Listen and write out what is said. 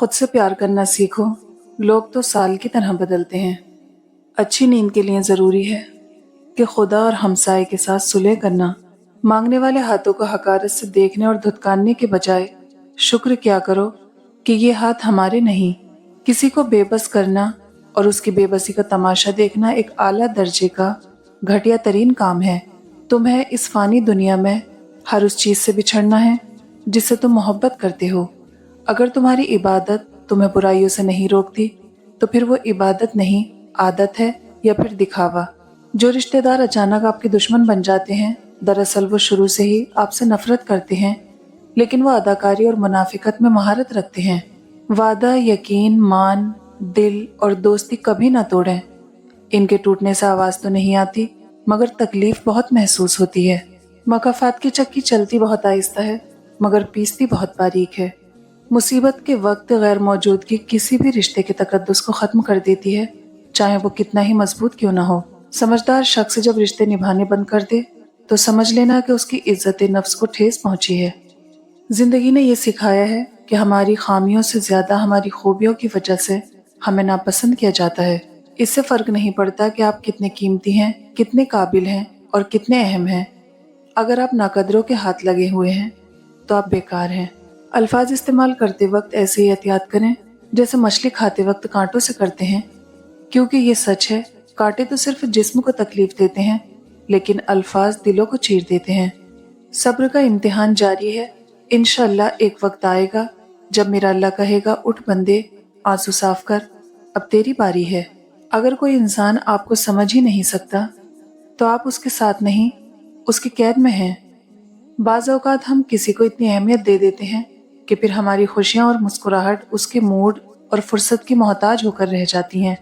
खुद से प्यार करना सीखो। लोग तो साल की तरह बदलते हैं। अच्छी नींद के लिए ज़रूरी है कि खुदा और हमसाए के साथ सुलह करना, मांगने वाले हाथों को हकारत से देखने और धुतकारने के बजाय शुक्र क्या करो कि ये हाथ हमारे नहीं। किसी को बेबस करना और उसकी बेबसी का तमाशा देखना एक आला दर्जे का घटिया तरीन काम है। तुम्हें इस फानी दुनिया में हर उस चीज़ से बिछड़ना है जिससे तुम मोहब्बत करते हो। अगर तुम्हारी इबादत तुम्हें बुराइयों से नहीं रोकती तो फिर वो इबादत नहीं, आदत है या फिर दिखावा। जो रिश्तेदार अचानक आपके दुश्मन बन जाते हैं, दरअसल वो शुरू से ही आपसे नफरत करते हैं, लेकिन वो अदाकारी और मुनाफिकत में महारत रखते हैं। वादा, यकीन, मान, दिल और दोस्ती कभी ना तोड़ें। इनके टूटने से आवाज तो नहीं आती, मगर तकलीफ बहुत महसूस होती है। मकाफात की चक्की चलती बहुत आहिस्ता है, मगर पीसती बहुत बारीक है। मुसीबत के वक्त गैर मौजूदगी किसी भी रिश्ते के तकद्दुस को खत्म कर देती है, चाहे वो कितना ही मजबूत क्यों ना हो। समझदार शख्स जब रिश्ते निभाने बंद कर दे तो समझ लेना कि उसकी इज्जत नफ्स को ठेस पहुंची है। जिंदगी ने ये सिखाया है कि हमारी खामियों से ज्यादा हमारी खूबियों की वजह से हमें नापसंद किया जाता है। इससे फर्क नहीं पड़ता कि आप कितने कीमती हैं, कितने काबिल हैं और कितने अहम हैं। अगर आप नाकदरों के हाथ लगे हुए हैं तो आप बेकार हैं। अल्फाज इस्तेमाल करते वक्त ऐसे ही एहतियात करें जैसे मछली खाते वक्त कांटों से करते हैं, क्योंकि ये सच है, कांटे तो सिर्फ जिस्म को तकलीफ देते हैं, लेकिन अल्फाज दिलों को चीर देते हैं। सब्र का इम्तिहान जारी है। इंशाअल्लाह एक वक्त आएगा जब मेरा अल्लाह कहेगा, उठ बंदे, आंसू साफ कर, अब तेरी बारी है। अगर कोई इंसान आपको समझ ही नहीं सकता तो आप उसके साथ नहीं, उसकी कैद में हैं। बाज़ औक़ात हम किसी को इतनी अहमियत दे देते हैं कि फिर हमारी खुशियाँ और मुस्कुराहट उसके मूड और फुर्सत की मोहताज होकर रह जाती हैं।